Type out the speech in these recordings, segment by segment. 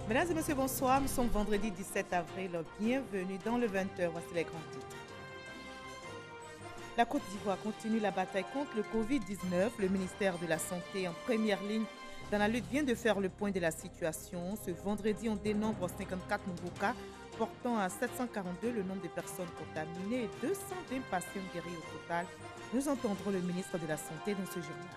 Mesdames et messieurs, bonsoir. Nous sommes vendredi 17 avril. Bienvenue dans le 20h. Voici les grands titres. La Côte d'Ivoire continue la bataille contre le Covid-19. Le ministère de la Santé en première ligne dans la lutte vient de faire le point de la situation. Ce vendredi, on dénombre 54 nouveaux cas, portant à 742 le nombre de personnes contaminées et 220 patients guéris au total. Nous entendrons le ministre de la Santé dans ce journal.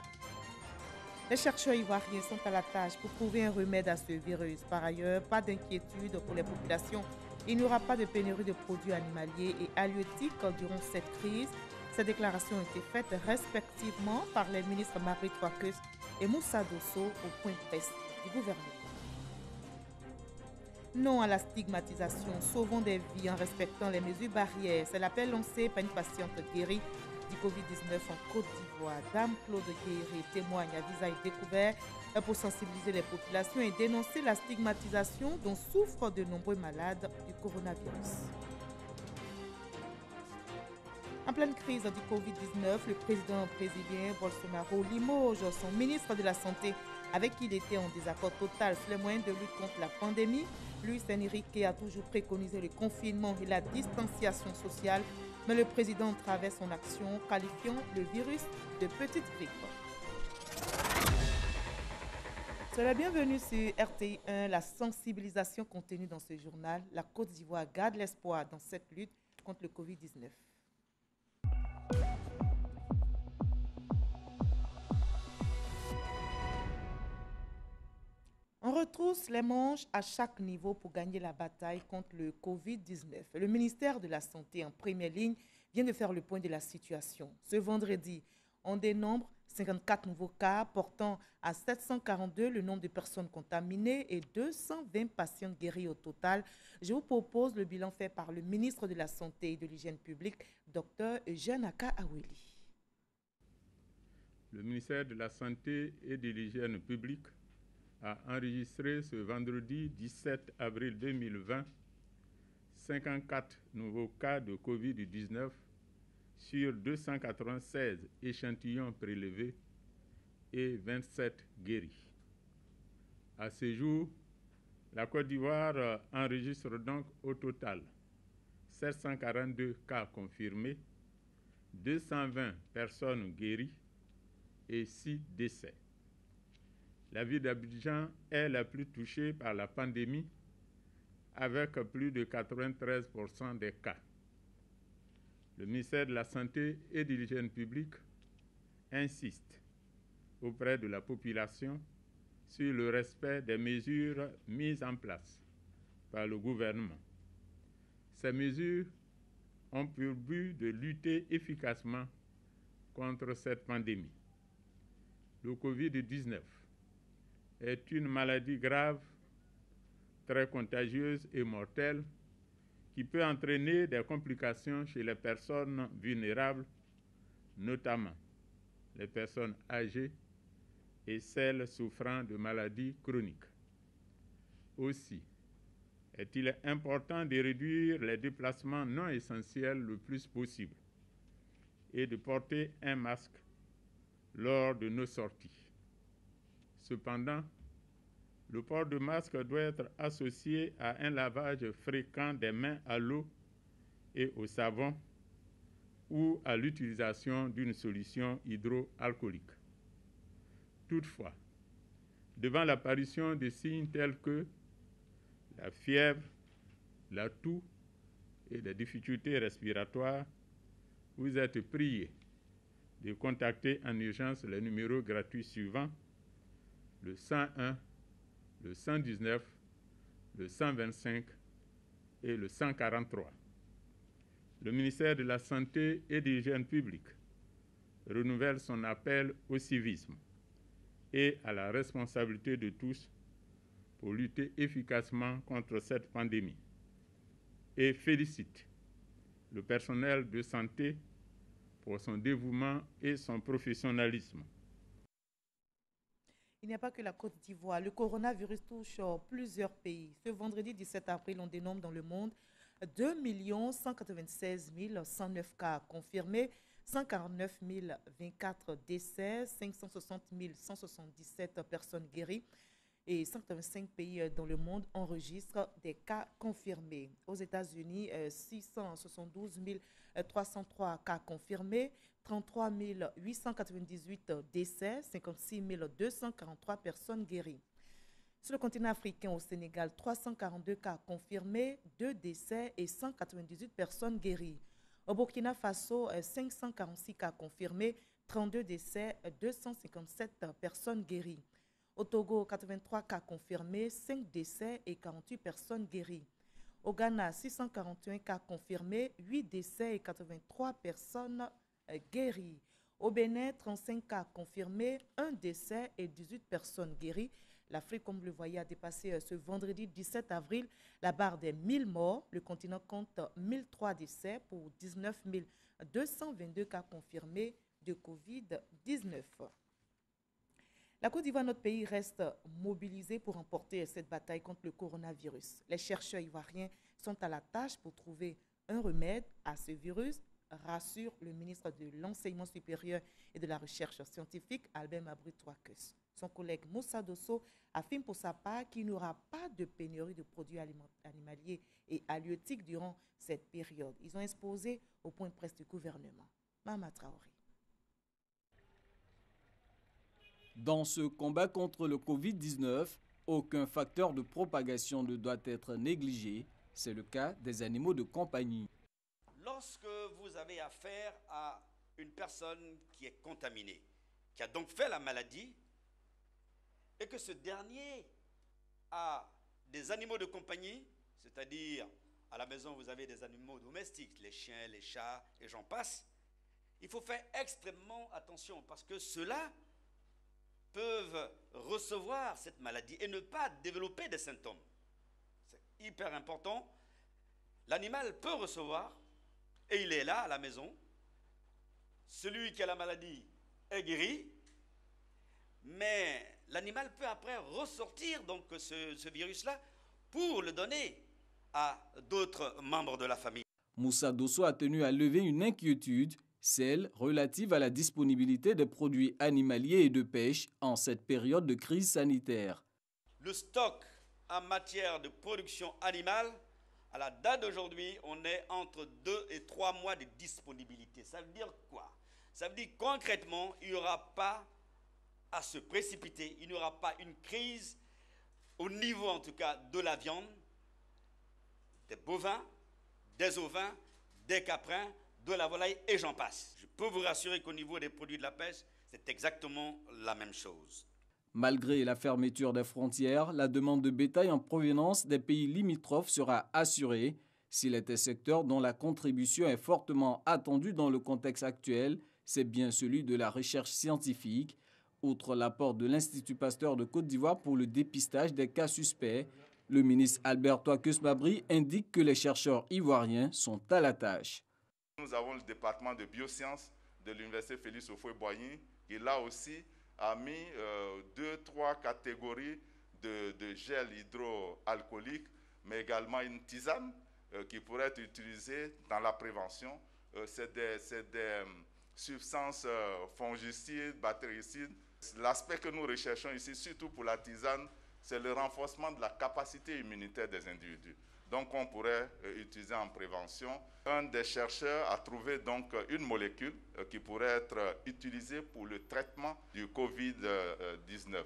Les chercheurs ivoiriens sont à la tâche pour trouver un remède à ce virus. Par ailleurs, pas d'inquiétude pour les populations. Il n'y aura pas de pénurie de produits animaliers et halieutiques durant cette crise. Ces déclarations ont été faites respectivement par les ministres Marie Troakeus et Moussa Dosso au point de presse du gouvernement. Non à la stigmatisation, sauvons des vies en respectant les mesures barrières. C'est l'appel lancé par une patiente guérie du Covid-19 en Côte d'Ivoire. Dame Claude Guéry témoigne à visage découvert pour sensibiliser les populations et dénoncer la stigmatisation dont souffrent de nombreux malades du coronavirus. En pleine crise du Covid-19, le président brésilien Bolsonaro limoge son ministre de la Santé avec qui il était en désaccord total sur les moyens de lutte contre la pandémie. Luis Enrique a toujours préconisé le confinement et la distanciation sociale, mais le président traverse son action qualifiant le virus de petite grippe. Soyez la bienvenue sur RTI 1, la sensibilisation contenue dans ce journal. La Côte d'Ivoire garde l'espoir dans cette lutte contre le Covid-19. On retrousse les manches à chaque niveau pour gagner la bataille contre le Covid-19. Le ministère de la Santé en première ligne vient de faire le point de la situation. Ce vendredi, on dénombre 54 nouveaux cas, portant à 742 le nombre de personnes contaminées et 220 patients guéris au total. Je vous propose le bilan fait par le ministre de la Santé et de l'Hygiène publique, Dr Eugène Aka-Aweli. Le ministère de la Santé et de l'Hygiène publique a enregistré ce vendredi 17 avril 2020 54 nouveaux cas de Covid-19 sur 296 échantillons prélevés et 27 guéris. À ce jour, la Côte d'Ivoire enregistre donc au total 742 cas confirmés, 220 personnes guéries et 6 décès. La ville d'Abidjan est la plus touchée par la pandémie, avec plus de 93% des cas. Le ministère de la Santé et de l'Hygiène publique insiste auprès de la population sur le respect des mesures mises en place par le gouvernement. Ces mesures ont pour but de lutter efficacement contre cette pandémie. Le Covid-19 est une maladie grave, très contagieuse et mortelle qui peut entraîner des complications chez les personnes vulnérables, notamment les personnes âgées et celles souffrant de maladies chroniques. Aussi, est-il important de réduire les déplacements non essentiels le plus possible et de porter un masque lors de nos sorties. Cependant, le port de masque doit être associé à un lavage fréquent des mains à l'eau et au savon ou à l'utilisation d'une solution hydroalcoolique. Toutefois, devant l'apparition de signes tels que la fièvre, la toux et les difficultés respiratoires, vous êtes priés de contacter en urgence les numéros gratuits suivants: le 101, le 119, le 125 et le 143. Le ministère de la Santé et de l'Hygiène publique renouvelle son appel au civisme et à la responsabilité de tous pour lutter efficacement contre cette pandémie et félicite le personnel de santé pour son dévouement et son professionnalisme. Il n'y a pas que la Côte d'Ivoire. Le coronavirus touche plusieurs pays. Ce vendredi 17 avril, on dénombre dans le monde 2 196 109 cas confirmés, 149 024 décès, 560 177 personnes guéries et 185 pays dans le monde enregistrent des cas confirmés. Aux États-Unis, 672 303 cas confirmés, 33 898 décès, 56 243 personnes guéries. Sur le continent africain, au Sénégal, 342 cas confirmés, 2 décès et 198 personnes guéries. Au Burkina Faso, 546 cas confirmés, 32 décès, 257 personnes guéries. Au Togo, 83 cas confirmés, 5 décès et 48 personnes guéries. Au Ghana, 641 cas confirmés, 8 décès et 83 personnes guéries. Au Bénin, 35 cas confirmés, 1 décès et 18 personnes guéries. L'Afrique, comme vous le voyez, a dépassé ce vendredi 17 avril la barre des 1000 morts. Le continent compte 1003 décès pour 19 222 cas confirmés de COVID-19. La Côte d'Ivoire, notre pays, reste mobilisé pour remporter cette bataille contre le coronavirus. Les chercheurs ivoiriens sont à la tâche pour trouver un remède à ce virus, rassure le ministre de l'Enseignement supérieur et de la Recherche scientifique, Albert Mabry Touakeus. Son collègue Moussa Dosso affirme pour sa part qu'il n'y aura pas de pénurie de produits animaliers et halieutiques durant cette période. Ils ont exposé au point de presse du gouvernement. Mama Traoré. Dans ce combat contre le Covid-19, aucun facteur de propagation ne doit être négligé. C'est le cas des animaux de compagnie. Lorsque vous avez affaire à une personne qui est contaminée, qui a donc fait la maladie, et que ce dernier a des animaux de compagnie, c'est-à-dire à la maison vous avez des animaux domestiques, les chiens, les chats et j'en passe, il faut faire extrêmement attention parce que ceux-là peuvent recevoir cette maladie et ne pas développer des symptômes. C'est hyper important. L'animal peut recevoir et il est là à la maison. Celui qui a la maladie est guéri, mais l'animal peut après ressortir donc ce virus-là pour le donner à d'autres membres de la famille. Moussa Dosso a tenu à lever une inquiétude, celle relative à la disponibilité des produits animaliers et de pêche en cette période de crise sanitaire. Le stock en matière de production animale, à la date d'aujourd'hui, on est entre 2 et 3 mois de disponibilité. Ça veut dire quoi? Ça veut dire concrètement, il n'y aura pas à se précipiter, il n'y aura pas une crise au niveau en tout cas de la viande, des bovins, des ovins, des caprins, de la volaille et j'en passe. Je peux vous rassurer qu'au niveau des produits de la pêche, c'est exactement la même chose. Malgré la fermeture des frontières, la demande de bétail en provenance des pays limitrophes sera assurée. S'il est un secteur dont la contribution est fortement attendue dans le contexte actuel, c'est bien celui de la recherche scientifique. Outre l'apport de l'Institut Pasteur de Côte d'Ivoire pour le dépistage des cas suspects, le ministre Albert Touakeus Mabry indique que les chercheurs ivoiriens sont à la tâche. Nous avons le département de biosciences de l'Université Félix Houphouët-Boigny qui là aussi a mis 2-3 catégories de gel hydroalcoolique, mais également une tisane qui pourrait être utilisée dans la prévention. C'est des substances fongicides, bactéricides. L'aspect que nous recherchons ici, surtout pour la tisane, c'est le renforcement de la capacité immunitaire des individus. Donc on pourrait utiliser en prévention. Un des chercheurs a trouvé donc une molécule qui pourrait être utilisée pour le traitement du Covid-19.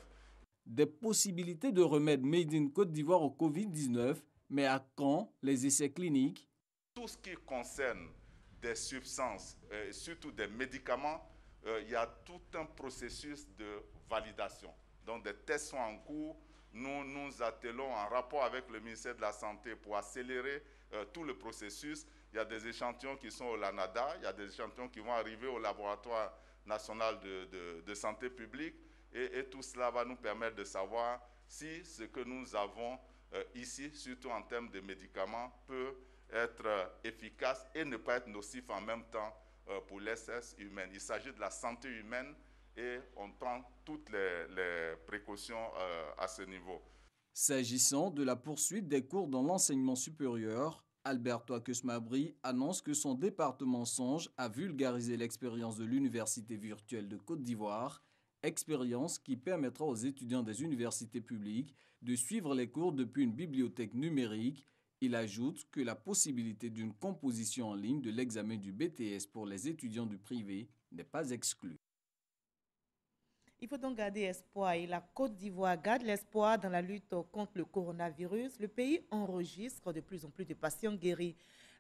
Des possibilités de remède made in Côte d'Ivoire au Covid-19, mais à quand les essais cliniques? Tout ce qui concerne des substances, surtout des médicaments, il y a tout un processus de validation. Donc des tests sont en cours. Nous nous attelons en rapport avec le ministère de la Santé pour accélérer tout le processus. Il y a des échantillons qui sont au LANADA, il y a des échantillons qui vont arriver au laboratoire national de santé publique et tout cela va nous permettre de savoir si ce que nous avons ici, surtout en termes de médicaments, peut être efficace et ne pas être nocif en même temps pour l'espèce humaine. Il s'agit de la santé humaine et on prend toutes les précautions à ce niveau. S'agissant de la poursuite des cours dans l'enseignement supérieur, Albert Touakeus Mabry annonce que son département songe à vulgariser l'expérience de l'Université virtuelle de Côte d'Ivoire expérience qui permettra aux étudiants des universités publiques de suivre les cours depuis une bibliothèque numérique. Il ajoute que la possibilité d'une composition en ligne de l'examen du BTS pour les étudiants du privé n'est pas exclue. Il faut donc garder espoir et la Côte d'Ivoire garde l'espoir dans la lutte contre le coronavirus. Le pays enregistre de plus en plus de patients guéris.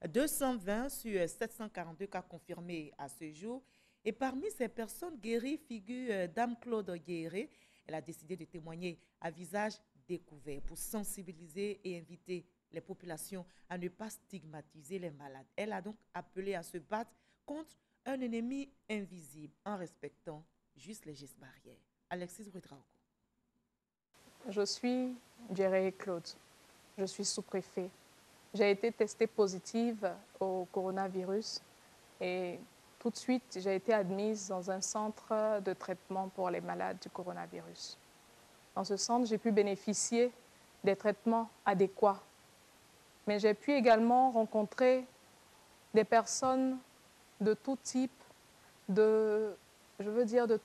220 sur 742 cas confirmés à ce jour. Et parmi ces personnes guéries figure Dame Claude Guéré. Elle a décidé de témoigner à visage découvert pour sensibiliser et inviter les populations à ne pas stigmatiser les malades. Elle a donc appelé à se battre contre un ennemi invisible en respectant juste les gestes barrières. Alexis Ouedraogo. Je suis Guéré Claude. Je suis sous-préfet. J'ai été testée positive au coronavirus et tout de suite, j'ai été admise dans un centre de traitement pour les malades du coronavirus. Dans ce centre, j'ai pu bénéficier des traitements adéquats. Mais j'ai pu également rencontrer des personnes de tout type, de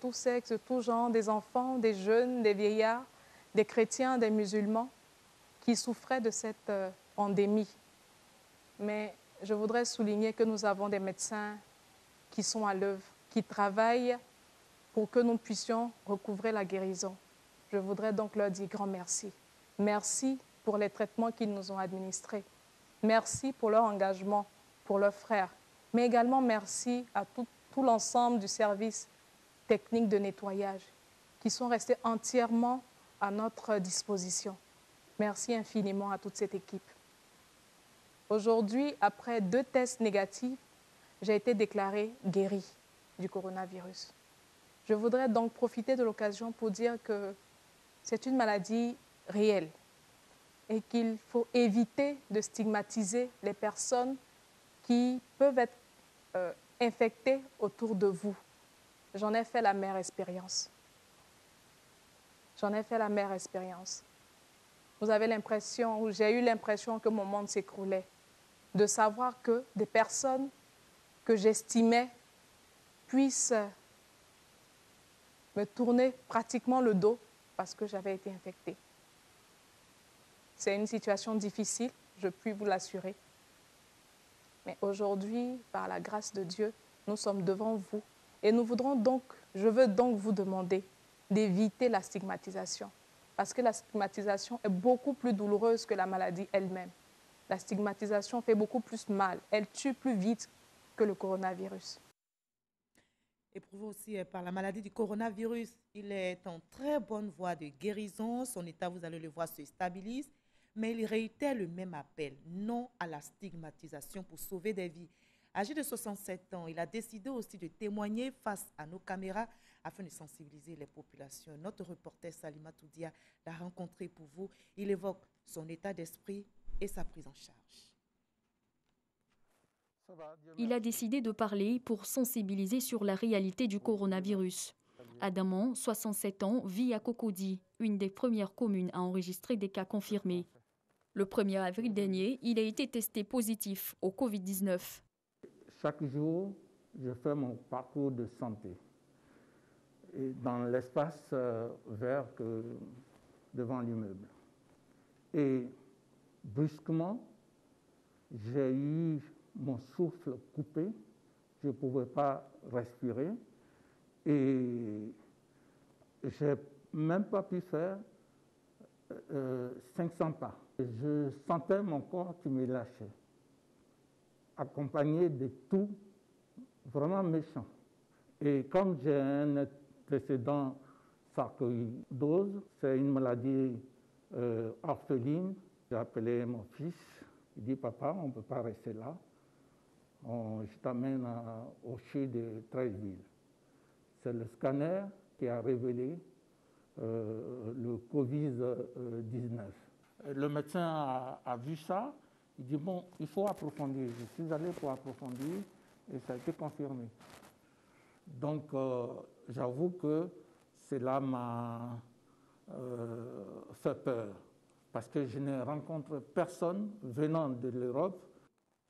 tout sexe, de tout genre, des enfants, des jeunes, des vieillards, des chrétiens, des musulmans, qui souffraient de cette pandémie. Mais je voudrais souligner que nous avons des médecins qui sont à l'œuvre, qui travaillent pour que nous puissions recouvrer la guérison. Je voudrais donc leur dire grand merci. Merci pour les traitements qu'ils nous ont administrés. Merci pour leur engagement, pour leurs frères. Mais également merci à tout l'ensemble du service technique de nettoyage qui sont restés entièrement à notre disposition. Merci infiniment à toute cette équipe. Aujourd'hui, après 2 tests négatifs, j'ai été déclarée guérie du coronavirus. Je voudrais donc profiter de l'occasion pour dire que c'est une maladie réelle et qu'il faut éviter de stigmatiser les personnes qui peuvent être infectées autour de vous. J'en ai fait la mère expérience. J'en ai fait la mère expérience. Vous avez l'impression, ou j'ai eu l'impression que mon monde s'écroulait, de savoir que des personnes que j'estimais puissent me tourner pratiquement le dos parce que j'avais été infectée. C'est une situation difficile, je puis vous l'assurer. Mais aujourd'hui, par la grâce de Dieu, nous sommes devant vous. Et je veux donc vous demander d'éviter la stigmatisation. Parce que la stigmatisation est beaucoup plus douloureuse que la maladie elle-même. La stigmatisation fait beaucoup plus mal. Elle tue plus vite que le coronavirus. Éprouvé aussi par la maladie du coronavirus, il est en très bonne voie de guérison. Son état, vous allez le voir, se stabilise. Mais il réitère le même appel, non à la stigmatisation pour sauver des vies. Âgé de 67 ans, il a décidé aussi de témoigner face à nos caméras afin de sensibiliser les populations. Notre reporter Salima Toudia l'a rencontré pour vous. Il évoque son état d'esprit et sa prise en charge. Il a décidé de parler pour sensibiliser sur la réalité du coronavirus. Adamant, 67 ans, vit à Cocody, une des premières communes à enregistrer des cas confirmés. Le 1er avril dernier, il a été testé positif au Covid-19. Chaque jour, je fais mon parcours de santé. Et dans l'espace vert devant l'immeuble. Et brusquement, j'ai eu mon souffle coupé. Je ne pouvais pas respirer. Et je n'ai même pas pu faire 500 pas. Je sentais mon corps qui me lâchait, accompagné de tout vraiment méchant. Et comme j'ai un précédent sarcoïdose, c'est une maladie orpheline, j'ai appelé mon fils, il dit « Papa, on ne peut pas rester là, je t'amène au CHU de Treichville ». C'est le scanner qui a révélé le Covid-19. Le médecin a vu ça, il dit bon, il faut approfondir. Je suis allé pour approfondir et ça a été confirmé. Donc, j'avoue que cela m'a fait peur parce que je ne rencontre personne venant de l'Europe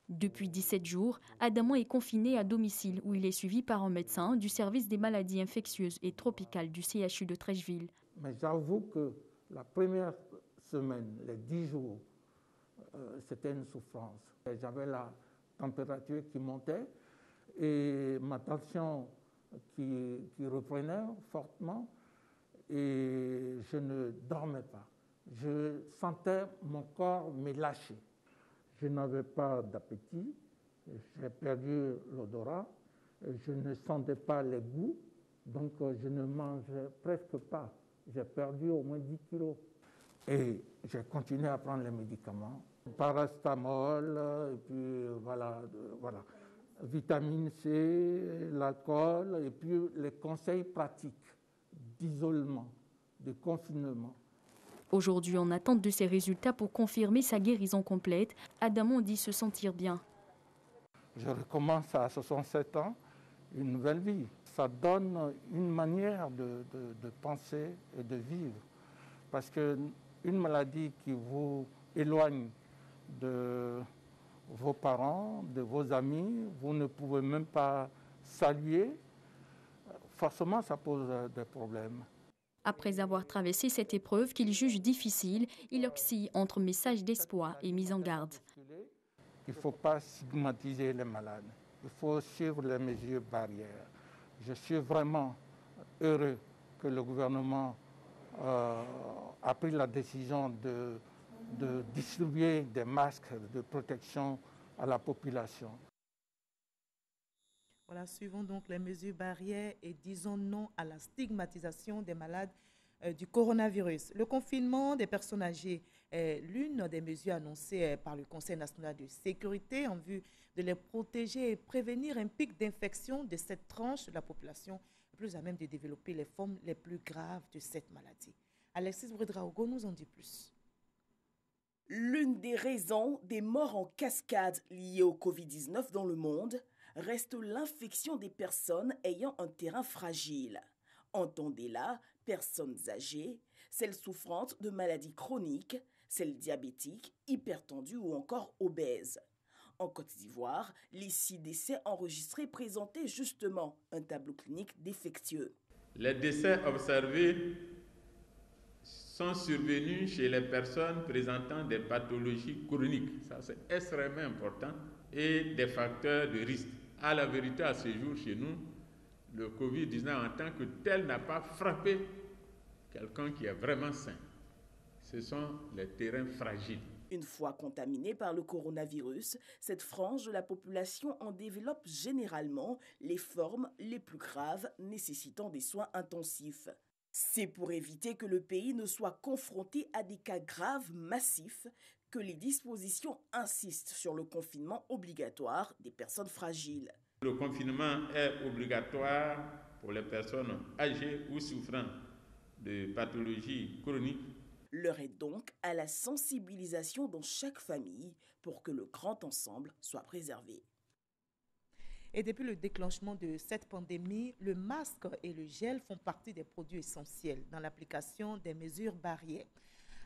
Depuis 17 jours, Adamant est confiné à domicile où il est suivi par un médecin du service des maladies infectieuses et tropicales du CHU de Treichville. Mais j'avoue que la première semaine, les 10 jours, c'était une souffrance. J'avais la température qui montait et ma tension qui reprenait fortement et je ne dormais pas. Je sentais mon corps me lâcher. Je n'avais pas d'appétit, j'ai perdu l'odorat, je ne sentais pas les goûts, donc je ne mangeais presque pas. J'ai perdu au moins 10 kilos. Et j'ai continué à prendre les médicaments, paracétamol, et puis voilà, vitamine C, l'alcool, et puis les conseils pratiques d'isolement, de confinement. Aujourd'hui, en attente de ses résultats pour confirmer sa guérison complète, Adamant dit se sentir bien. Je recommence à 67 ans une nouvelle vie. Ça donne une manière de penser et de vivre. Parce qu'une maladie qui vous éloigne de vos parents, de vos amis, vous ne pouvez même pas saluer, forcément ça pose des problèmes. Après avoir traversé cette épreuve qu'il juge difficile, il oscille entre messages d'espoir et mise en garde. Il ne faut pas stigmatiser les malades. Il faut suivre les mesures barrières. Je suis vraiment heureux que le gouvernement a pris la décision de distribuer des masques de protection à la population. Voilà, suivons donc les mesures barrières et disons non à la stigmatisation des malades du coronavirus. Le confinement des personnes âgées est l'une des mesures annoncées par le Conseil national de sécurité en vue de les protéger et prévenir un pic d'infection de cette tranche de la population plus à même de développer les formes les plus graves de cette maladie. Alexis Bredraogo nous en dit plus. L'une des raisons des morts en cascade liées au Covid-19 dans le monde reste l'infection des personnes ayant un terrain fragile. Entendez là, personnes âgées, celles souffrant de maladies chroniques, celles diabétiques, hypertendues ou encore obèses. En Côte d'Ivoire, les 6 décès enregistrés présentaient justement un tableau clinique défectueux. Les décès observés sont survenus chez les personnes présentant des pathologies chroniques. Ça, c'est extrêmement important. Et des facteurs de risque. À la vérité, à ce jour, chez nous, le Covid-19 en tant que tel n'a pas frappé quelqu'un qui est vraiment sain. Ce sont les terrains fragiles. Une fois contaminée par le coronavirus, cette frange de la population en développe généralement les formes les plus graves nécessitant des soins intensifs. C'est pour éviter que le pays ne soit confronté à des cas graves massifs que les dispositions insistent sur le confinement obligatoire des personnes fragiles. Le confinement est obligatoire pour les personnes âgées ou souffrant de pathologies chroniques. L'heure est donc à la sensibilisation dans chaque famille pour que le grand ensemble soit préservé. Et depuis le déclenchement de cette pandémie, le masque et le gel font partie des produits essentiels dans l'application des mesures barrières.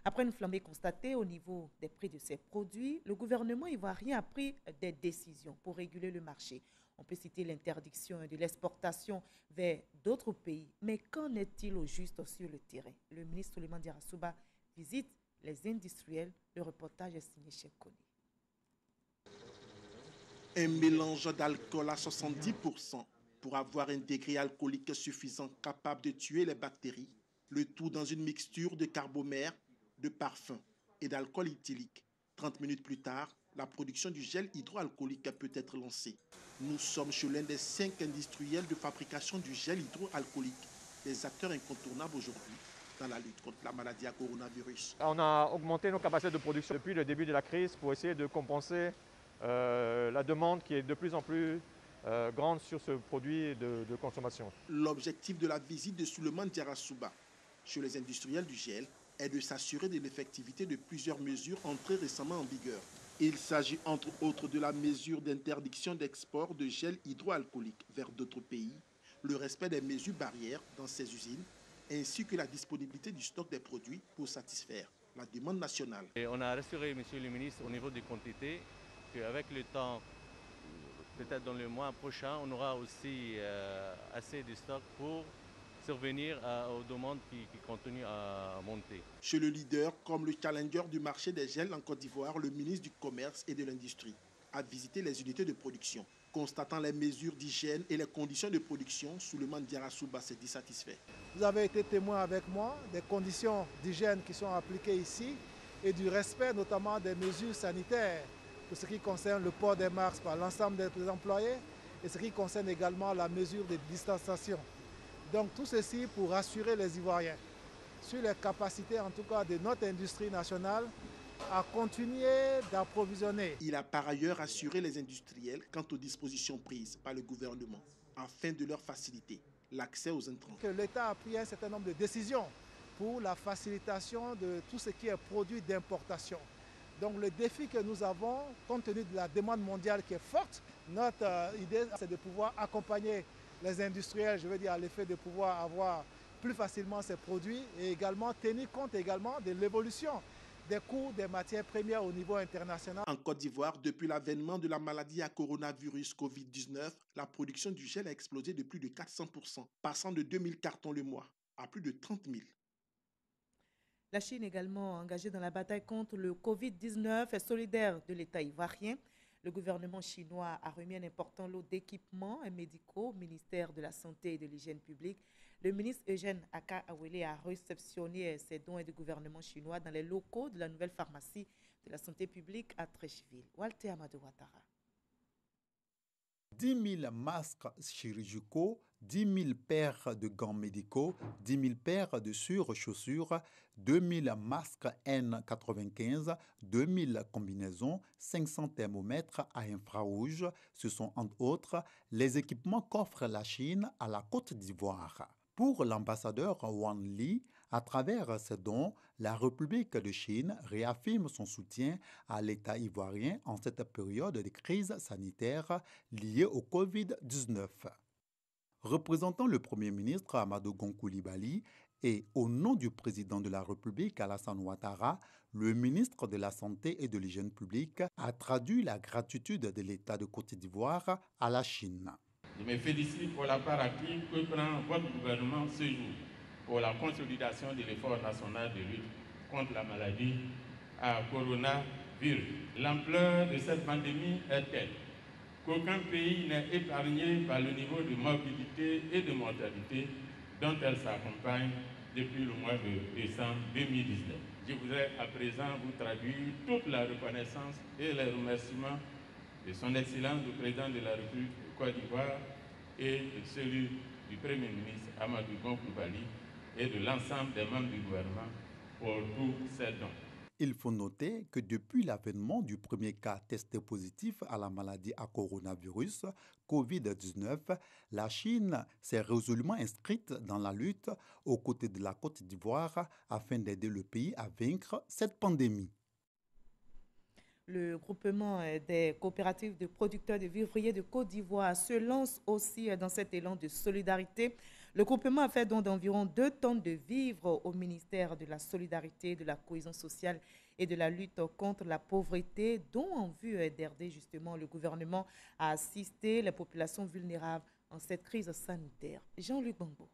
Après une flambée constatée au niveau des prix de ces produits, le gouvernement ivoirien a pris des décisions pour réguler le marché. On peut citer l'interdiction de l'exportation vers d'autres pays. Mais qu'en est-il au juste sur le terrain? Le ministre Souleymane Diarra visite les industriels. Le reportage est signé chez Kony. Un mélange d'alcool à 70% pour avoir un degré alcoolique suffisant capable de tuer les bactéries. Le tout dans une mixture de carbomère, de parfum et d'alcool éthylique. 30 minutes plus tard, la production du gel hydroalcoolique peut être lancée. Nous sommes chez l'un des 5 industriels de fabrication du gel hydroalcoolique, des acteurs incontournables aujourd'hui dans la lutte contre la maladie à coronavirus. On a augmenté nos capacités de production depuis le début de la crise pour essayer de compenser la demande qui est de plus en plus grande sur ce produit de consommation. L'objectif de la visite de Souleymane Diarra chez les industriels du gel est de s'assurer de l'effectivité de plusieurs mesures entrées récemment en vigueur. Il s'agit entre autres de la mesure d'interdiction d'export de gel hydroalcoolique vers d'autres pays, le respect des mesures barrières dans ces usines, ainsi que la disponibilité du stock des produits pour satisfaire la demande nationale. Et on a rassuré, Monsieur le ministre, au niveau des quantités, qu'avec le temps, peut-être dans le mois prochain, on aura aussi assez de stock pour survenir aux demandes qui continuent à monter. Chez le leader, comme le challenger du marché des gels en Côte d'Ivoire, le ministre du Commerce et de l'Industrie a visité les unités de production. Constatant les mesures d'hygiène et les conditions de production, Souleymane Diarra-Souba s'est dit satisfait. Vous avez été témoin avec moi des conditions d'hygiène qui sont appliquées ici et du respect notamment des mesures sanitaires pour ce qui concerne le port des masques par l'ensemble des employés et ce qui concerne également la mesure de distanciation. Donc tout ceci pour rassurer les Ivoiriens sur les capacités en tout cas de notre industrie nationale à continuer d'approvisionner. Il a par ailleurs assuré les industriels quant aux dispositions prises par le gouvernement afin de leur faciliter l'accès aux intrants. L'État a pris un certain nombre de décisions pour la facilitation de tout ce qui est produit d'importation. Donc le défi que nous avons, compte tenu de la demande mondiale qui est forte, notre idée c'est de pouvoir accompagner les industriels, je veux dire à l'effet de pouvoir avoir plus facilement ces produits et également tenir compte également de l'évolution des coûts des matières premières au niveau international. En Côte d'Ivoire, depuis l'avènement de la maladie à coronavirus Covid-19, la production du gel a explosé de plus de 400%, passant de 2000 cartons le mois à plus de 30 000. La Chine également engagée dans la bataille contre le Covid-19 est solidaire de l'État ivoirien. Le gouvernement chinois a remis un important lot d'équipements médicaux au ministère de la Santé et de l'Hygiène publique. Le ministre Eugène Aka Awele a réceptionné ces dons du gouvernement chinois dans les locaux de la nouvelle pharmacie de la santé publique à Treichville. Walter Amadou Ouattara. 10 000 masques chirurgicaux, 10 000 paires de gants médicaux, 10 000 paires de surchaussures, 2 000 masques N95, 2 000 combinaisons, 500 thermomètres à infrarouge. Ce sont entre autres les équipements qu'offre la Chine à la Côte d'Ivoire. Pour l'ambassadeur Wang Li, à travers ces dons, la République de Chine réaffirme son soutien à l'État ivoirien en cette période de crise sanitaire liée au Covid-19. Représentant le Premier ministre Amadou Gon Coulibaly et au nom du président de la République Alassane Ouattara, le ministre de la Santé et de l'Hygiène publique a traduit la gratitude de l'État de Côte d'Ivoire à la Chine. Je me félicite pour la part active que prend votre gouvernement ce jour pour la consolidation de l'effort national de lutte contre la maladie à coronavirus. L'ampleur de cette pandémie est telle qu'aucun pays n'est épargné par le niveau de morbidité et de mortalité dont elle s'accompagne depuis le mois de décembre 2019. Je voudrais à présent vous traduire toute la reconnaissance et les remerciements de son Excellence le Président de la République de Côte d'Ivoire et de celui du Premier ministre Amadou Gon Coulibaly et de l'ensemble des membres du gouvernement pour tous ces dons. Il faut noter que depuis l'avènement du premier cas testé positif à la maladie à coronavirus, Covid-19, la Chine s'est résolument inscrite dans la lutte aux côtés de la Côte d'Ivoire afin d'aider le pays à vaincre cette pandémie. Le groupement des coopératives de producteurs de vivriers de Côte d'Ivoire se lance aussi dans cet élan de solidarité. Le groupement a fait don d'environ 2 tonnes de vivres au ministère de la Solidarité, de la Cohésion sociale et de la lutte contre la pauvreté, dont en vue d'aider justement le gouvernement à assister les populations vulnérables en cette crise sanitaire. Jean-Luc Bambo.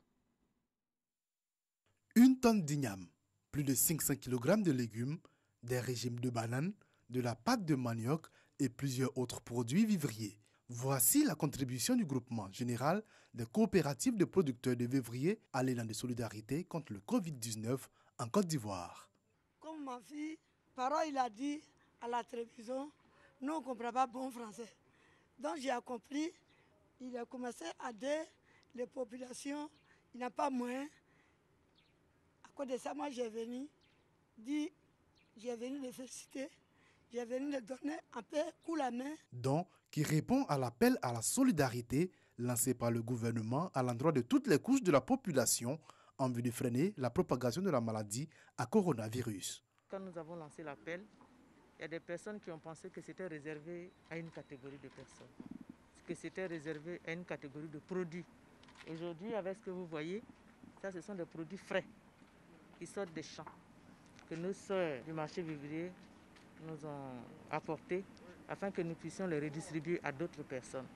1 tonne d'igname, plus de 500 kg de légumes, des régimes de bananes, de la pâte de manioc et plusieurs autres produits vivriers. Voici la contribution du groupement général des coopératives de producteurs de vivriers à l'élan de solidarité contre le Covid-19 en Côte d'Ivoire. Comme ma fille, parent, il a dit à la télévision, nous on ne comprend pas bon français. Donc j'ai compris, il a commencé à aider les populations, il n'a pas moyen. À cause de ça, moi j'ai venu les féliciter. Je vais venir le donner un peu coup la main. Don qui répond à l'appel à la solidarité lancé par le gouvernement à l'endroit de toutes les couches de la population en vue de freiner la propagation de la maladie à coronavirus. Quand nous avons lancé l'appel, il y a des personnes qui ont pensé que c'était réservé à une catégorie de personnes, que c'était réservé à une catégorie de produits. Aujourd'hui, avec ce que vous voyez, ça ce sont des produits frais qui sortent des champs, que nos sœurs du marché vivrier nous ont apporté afin que nous puissions les redistribuer à d'autres personnes.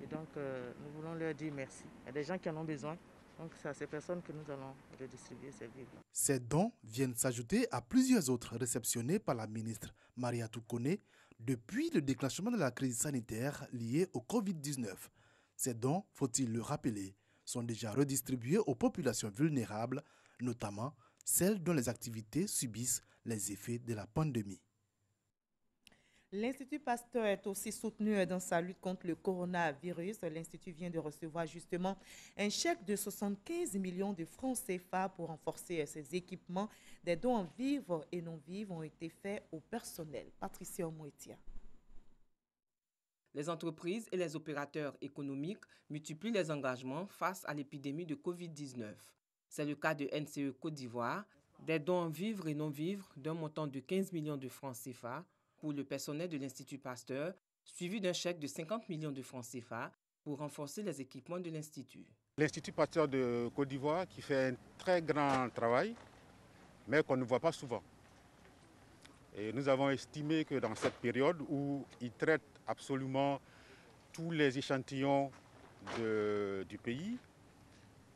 Et donc, nous voulons leur dire merci. Il y a des gens qui en ont besoin. Donc, c'est à ces personnes que nous allons redistribuer ces vivres. Ces dons viennent s'ajouter à plusieurs autres réceptionnés par la ministre Mariatou Koné depuis le déclenchement de la crise sanitaire liée au Covid-19. Ces dons, faut-il le rappeler, sont déjà redistribués aux populations vulnérables, notamment celles dont les activités subissent les effets de la pandémie. L'Institut Pasteur est aussi soutenu dans sa lutte contre le coronavirus. L'Institut vient de recevoir justement un chèque de 75 millions de francs CFA pour renforcer ses équipements. Des dons en vivres et non vivres ont été faits au personnel. Patricia Omouetia. Les entreprises et les opérateurs économiques multiplient les engagements face à l'épidémie de Covid-19. C'est le cas de NCE Côte d'Ivoire, des dons en vivres et non vivres d'un montant de 15 millions de francs CFA pour le personnel de l'Institut Pasteur, suivi d'un chèque de 50 millions de francs CFA pour renforcer les équipements de l'Institut. L'Institut Pasteur de Côte d'Ivoire qui fait un très grand travail, mais qu'on ne voit pas souvent. Et nous avons estimé que dans cette période où il traite absolument tous les échantillons du pays,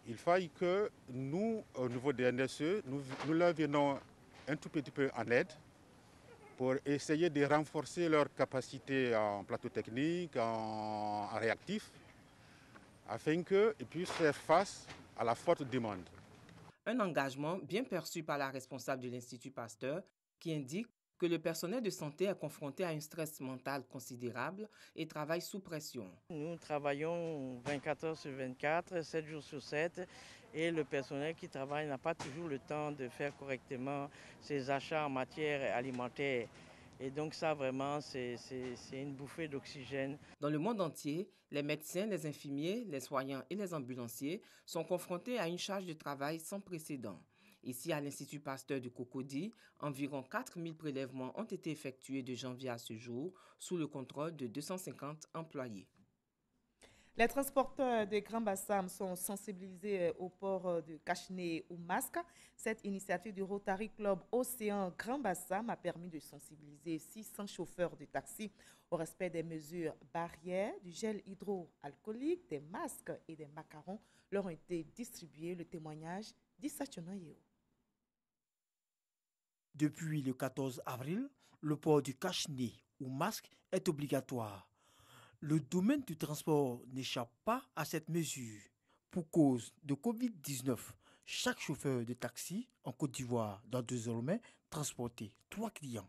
il faille que nous, au niveau des NSE, nous leur venons un tout petit peu en aide pour essayer de renforcer leur capacité en plateau technique, en réactif, afin qu'ils puissent faire face à la forte demande. Un engagement bien perçu par la responsable de l'Institut Pasteur qui indique que le personnel de santé est confronté à un stress mental considérable et travaille sous pression. Nous travaillons 24 heures sur 24, 7 jours sur 7, et le personnel qui travaille n'a pas toujours le temps de faire correctement ses achats en matière alimentaire. Et donc ça, vraiment, c'est une bouffée d'oxygène. Dans le monde entier, les médecins, les infirmiers, les soignants et les ambulanciers sont confrontés à une charge de travail sans précédent. Ici, à l'Institut Pasteur de Cocody, environ 4000 prélèvements ont été effectués de janvier à ce jour sous le contrôle de 250 employés. Les transporteurs de Grand Bassam sont sensibilisés au port de Cachené ou Masque. Cette initiative du Rotary Club Océan Grand Bassam a permis de sensibiliser 600 chauffeurs de taxi au respect des mesures barrières, du gel hydroalcoolique, des masques et des macarons leur ont été distribués. Le témoignage d'Issa Tchonayo. Depuis le 14 avril, le port du cache-nez ou masque est obligatoire. Le domaine du transport n'échappe pas à cette mesure. Pour cause de Covid-19, chaque chauffeur de taxi en Côte d'Ivoire doit désormais transporter 3 clients.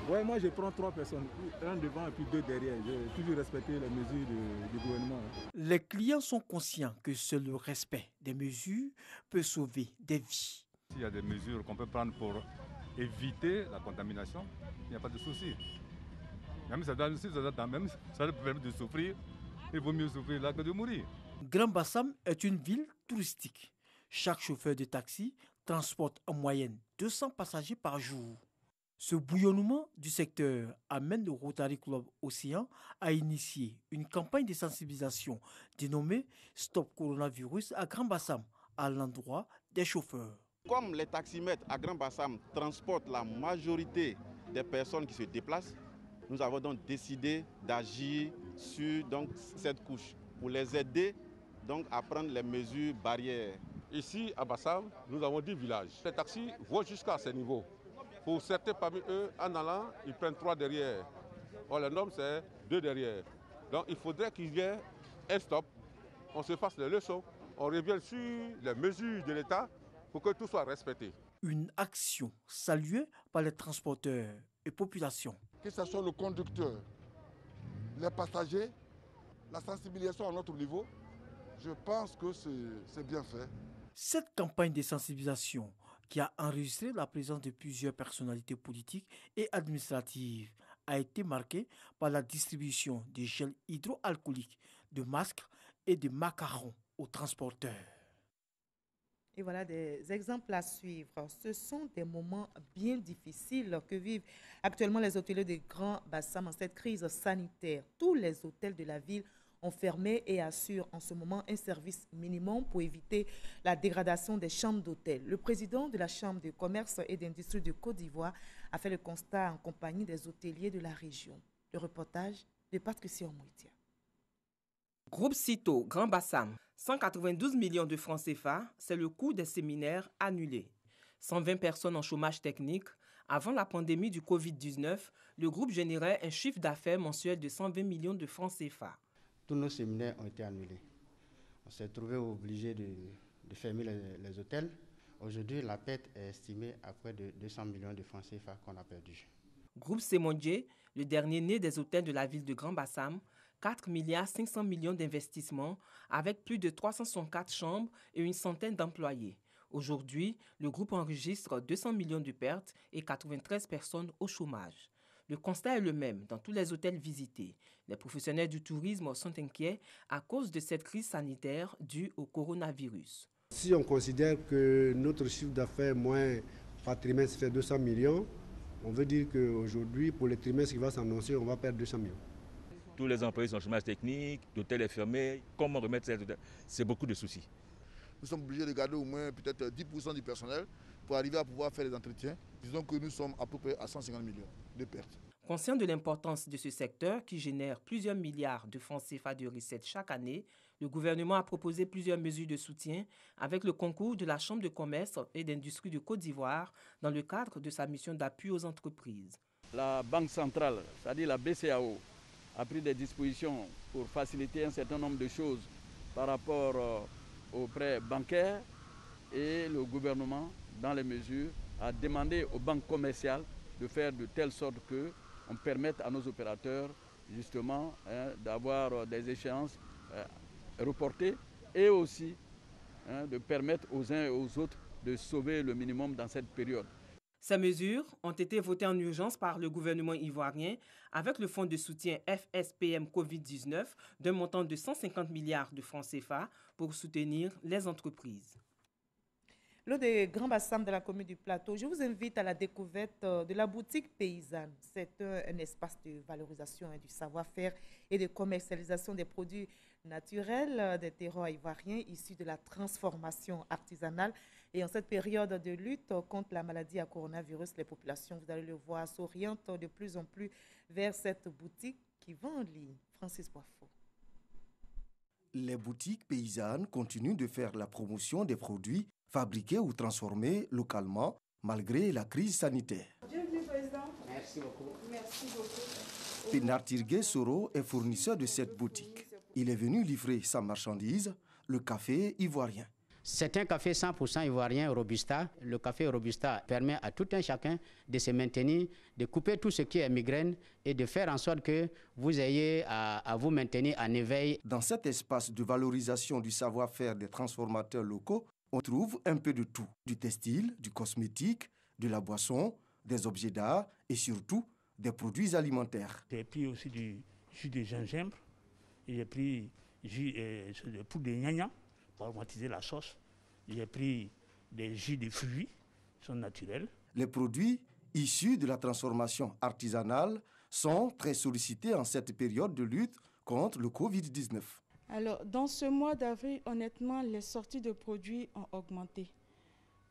Ouais, moi je prends 3 personnes, un devant et puis 2 derrière. J'ai toujours respecté les mesures du gouvernement. Les clients sont conscients que seul le respect des mesures peut sauver des vies. S'il y a des mesures qu'on peut prendre pour éviter la contamination, il n'y a pas de souci. Même ça permet de souffrir, il vaut mieux souffrir là que de mourir. Grand Bassam est une ville touristique. Chaque chauffeur de taxi transporte en moyenne 200 passagers par jour. Ce bouillonnement du secteur amène le Rotary Club Océan à initier une campagne de sensibilisation dénommée Stop Coronavirus à Grand Bassam à l'endroit des chauffeurs. Comme les taximètres à Grand Bassam transportent la majorité des personnes qui se déplacent, nous avons donc décidé d'agir sur cette couche pour les aider à prendre les mesures barrières. Ici à Bassam, nous avons 10 villages. Les taxis vont jusqu'à ce niveau. Pour certains parmi eux, en allant, ils prennent 3 derrière. Or, la norme, c'est 2 derrière. Donc, il faudrait qu'il y ait un stop, on se fasse les leçons, on revienne sur les mesures de l'État pour que tout soit respecté. Une action saluée par les transporteurs et populations. Que ce soit le conducteur, les passagers, la sensibilisation à notre niveau, je pense que c'est bien fait. Cette campagne de sensibilisation qui a enregistré la présence de plusieurs personnalités politiques et administratives a été marquée par la distribution de gel hydroalcoolique, de masques et de macarons aux transporteurs. Et voilà des exemples à suivre. Ce sont des moments bien difficiles que vivent actuellement les hôteliers de Grand Bassam en cette crise sanitaire. Tous les hôtels de la ville ont fermé et assurent en ce moment un service minimum pour éviter la dégradation des chambres d'hôtel. Le président de la Chambre de commerce et d'industrie de Côte d'Ivoire a fait le constat en compagnie des hôteliers de la région. Le reportage de Patricia Moïtia. Groupe Cito, Grand Bassam, 192 millions de francs CFA, c'est le coût des séminaires annulés. 120 personnes en chômage technique. Avant la pandémie du Covid-19, le groupe générait un chiffre d'affaires mensuel de 120 millions de francs CFA. Tous nos séminaires ont été annulés. On s'est trouvé obligé de fermer les hôtels. Aujourd'hui, la perte est estimée à près de 200 millions de francs CFA qu'on a perdu. Groupe Semondier, le dernier né des hôtels de la ville de Grand Bassam, 4,5 milliards d'investissements avec plus de 364 chambres et une centaine d'employés. Aujourd'hui, le groupe enregistre 200 millions de pertes et 93 personnes au chômage. Le constat est le même dans tous les hôtels visités. Les professionnels du tourisme sont inquiets à cause de cette crise sanitaire due au coronavirus. Si on considère que notre chiffre d'affaires moins par trimestre fait 200 millions, on veut dire qu'aujourd'hui, pour le trimestre qui va s'annoncer, on va perdre 200 millions. Tous les employés sont en chômage technique, l'hôtel est fermé. Comment remettre cet hôtel? C'est beaucoup de soucis. Nous sommes obligés de garder au moins peut-être 10% du personnel pour arriver à pouvoir faire les entretiens. Disons que nous sommes à peu près à 150 millions de pertes. Conscient de l'importance de ce secteur qui génère plusieurs milliards de francs CFA de recettes chaque année, le gouvernement a proposé plusieurs mesures de soutien avec le concours de la Chambre de commerce et d'industrie de Côte d'Ivoire dans le cadre de sa mission d'appui aux entreprises. La Banque centrale, c'est-à-dire la BCAO, a pris des dispositions pour faciliter un certain nombre de choses par rapport aux prêts bancaires et le gouvernement, dans les mesures, a demandé aux banques commerciales de faire de telle sorte qu'on permette à nos opérateurs justement d'avoir des échéances reportées et aussi de permettre aux uns et aux autres de sauver le minimum dans cette période. Ces mesures ont été votées en urgence par le gouvernement ivoirien avec le fonds de soutien FSPM Covid-19 d'un montant de 150 milliards de francs CFA pour soutenir les entreprises. Lors des Grands Bassam de la commune du Plateau, je vous invite à la découverte de la boutique paysanne. C'est un espace de valorisation du savoir-faire et de commercialisation des produits naturels des terroirs ivoiriens issus de la transformation artisanale. Et en cette période de lutte contre la maladie à coronavirus, les populations, vous allez le voir, s'orientent de plus en plus vers cette boutique qui vend en ligne. Francis Boifo. Les boutiques paysannes continuent de faire la promotion des produits fabriqués ou transformés localement malgré la crise sanitaire. Bienvenue, Président. Merci beaucoup. Merci beaucoup. Pinar Tirgué Soro est fournisseur de cette boutique. Il est venu livrer sa marchandise, le café ivoirien. C'est un café 100% ivoirien Robusta. Le café Robusta permet à tout un chacun de se maintenir, de couper tout ce qui est migraine et de faire en sorte que vous ayez à vous maintenir en éveil. Dans cet espace de valorisation du savoir-faire des transformateurs locaux, on trouve un peu de tout. Du textile, du cosmétique, de la boisson, des objets d'art et surtout des produits alimentaires. J'ai pris aussi du jus de gingembre et j'ai pris de poudre de gnagna pour aromatiser la sauce. J'ai pris des jus de fruits, qui sont naturels. Les produits issus de la transformation artisanale sont très sollicités en cette période de lutte contre le Covid-19. Alors, dans ce mois d'avril, honnêtement, les sorties de produits ont augmenté.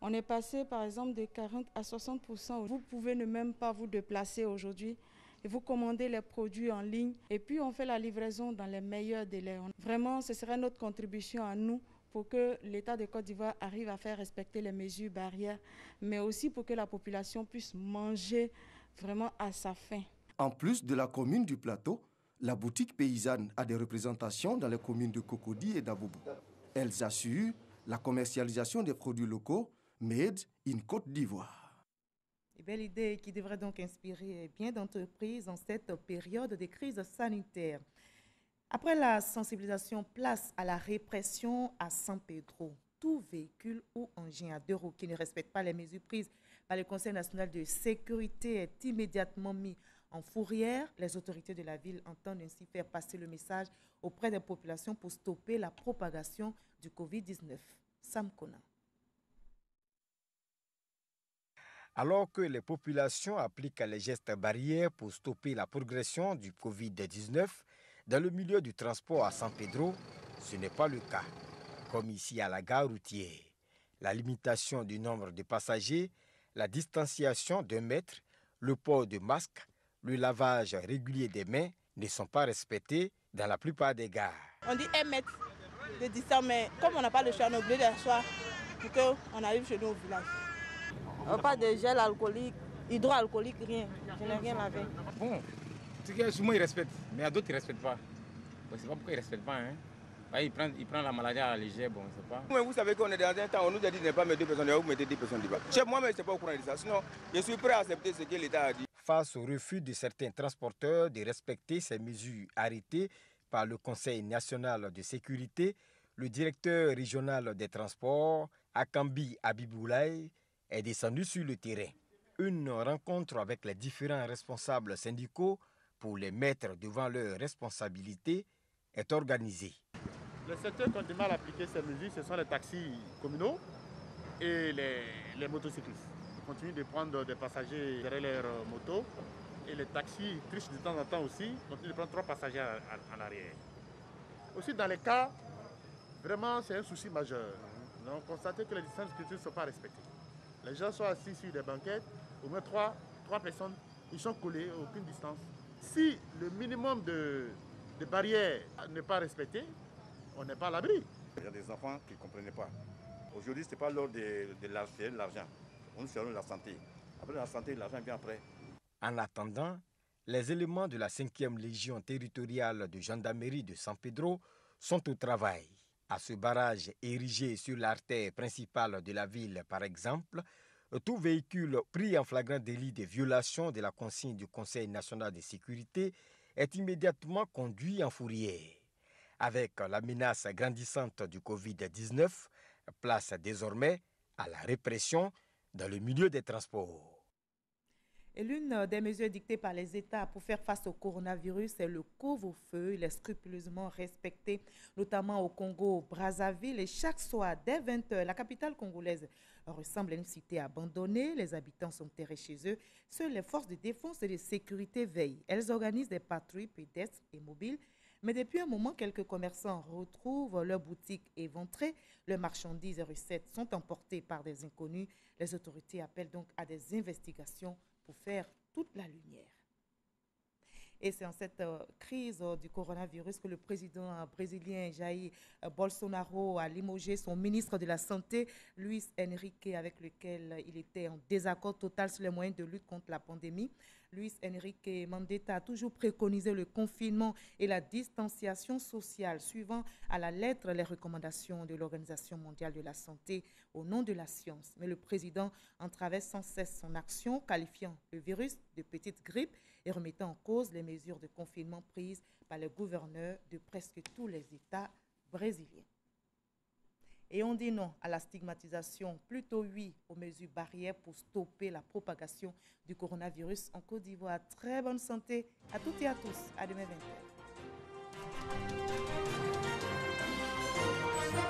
On est passé, par exemple, de 40 à 60%. Vous pouvez ne même pas vous déplacer aujourd'hui et vous commandez les produits en ligne. Et puis, on fait la livraison dans les meilleurs délais. Vraiment, ce serait notre contribution à nous pour que l'État de Côte d'Ivoire arrive à faire respecter les mesures barrières, mais aussi pour que la population puisse manger vraiment à sa faim. En plus de la commune du Plateau, la boutique paysanne a des représentations dans les communes de Cocody et d'Abobo. Elles assurent la commercialisation des produits locaux made in Côte d'Ivoire. Belle idée qui devrait donc inspirer bien d'entreprises en cette période de crise sanitaire. Après la sensibilisation, place à la répression à San Pedro. Tout véhicule ou engin à 2 roues qui ne respecte pas les mesures prises par le Conseil national de sécurité est immédiatement mis en fourrière. Les autorités de la ville entendent ainsi faire passer le message auprès des populations pour stopper la propagation du Covid-19. Sam Kona. Alors que les populations appliquent les gestes barrières pour stopper la progression du Covid-19, dans le milieu du transport à San Pedro, ce n'est pas le cas. Comme ici à la gare routière, la limitation du nombre de passagers, la distanciation d'1 mètre, le port de masque, Le lavage régulier des mains ne sont pas respectés dans la plupart des gares. On dit 1 mètre de distance, mais comme on n'a pas le choix, on est obligé d'asseoir pour qu'on arrive chez nous au village. Pas de gel alcoolique, hydroalcoolique, rien. Je n'ai rien lavé. Bon, c'est que souvent ils respectent, mais à d'autres ils ne respectent pas. Je ne sais pas pourquoi ils ne respectent pas. Hein. Ils prennent la maladie à la légère, bon, je ne sais pas. Mais vous savez qu'on est dans un temps, on nous a dit de ne pas mettre 2 personnes, vous mettez 10 personnes devant. Chef, moi, je ne sais pas au courant de ça. Sinon, je suis prêt à accepter ce que l'État a dit. Face au refus de certains transporteurs de respecter ces mesures arrêtées par le Conseil national de sécurité, le directeur régional des transports, Akambi Abiboulaye, est descendu sur le terrain. Une rencontre avec les différents responsables syndicaux pour les mettre devant leurs responsabilités est organisée. Le secteur qui a du mal à appliquer ces mesures, ce sont les taxis communaux et les motocyclistes. Ils continuent de prendre des passagers derrière leurs motos et les taxis trichent de temps en temps aussi, continuent de prendre 3 passagers en arrière. Aussi dans les cas, vraiment c'est un souci majeur. Nous avons constaté que les distances de sécurité ne sont pas respectées. Les gens sont assis sur des banquettes, au moins 3 personnes, ils sont collés à aucune distance. Si le minimum de barrières n'est pas respecté, on n'est pas à l'abri. Il y a des enfants qui ne comprenaient pas. Aujourd'hui, ce n'est pas l'heure de l'argent. On nous servons la santé. Après la santé, l'argent vient après. En attendant, les éléments de la 5e Légion territoriale de gendarmerie de San Pedro sont au travail. À ce barrage érigé sur l'artère principale de la ville, par exemple, tout véhicule pris en flagrant délit de violation de la consigne du Conseil national de sécurité est immédiatement conduit en fourrière. Avec la menace grandissante du Covid-19, place désormais à la répression dans le milieu des transports. Et l'une des mesures dictées par les États pour faire face au coronavirus est le couvre-feu. Il est scrupuleusement respecté, notamment au Congo-Brazzaville. Et chaque soir, dès 20h, la capitale congolaise ressemble à une cité abandonnée. Les habitants sont terrés chez eux. Seules les forces de défense et de sécurité veillent. Elles organisent des patrouilles pédestres et mobiles. Mais depuis un moment, quelques commerçants retrouvent leurs boutiques éventrées. Leurs marchandises et recettes sont emportées par des inconnus. Les autorités appellent donc à des investigations pour faire toute la lumière. Et c'est en cette crise du coronavirus que le président brésilien Jair Bolsonaro a limogé son ministre de la Santé, Luis Henrique, avec lequel il était en désaccord total sur les moyens de lutte contre la pandémie. Luis Henrique Mandetta a toujours préconisé le confinement et la distanciation sociale, suivant à la lettre les recommandations de l'Organisation mondiale de la santé au nom de la science. Mais le président entravait sans cesse son action, qualifiant le virus de petite grippe et remettant en cause les mesures de confinement prises par les gouverneurs de presque tous les États brésiliens. Et on dit non à la stigmatisation, plutôt oui aux mesures barrières pour stopper la propagation du coronavirus en Côte d'Ivoire. Très bonne santé à toutes et à tous. À demain 20h.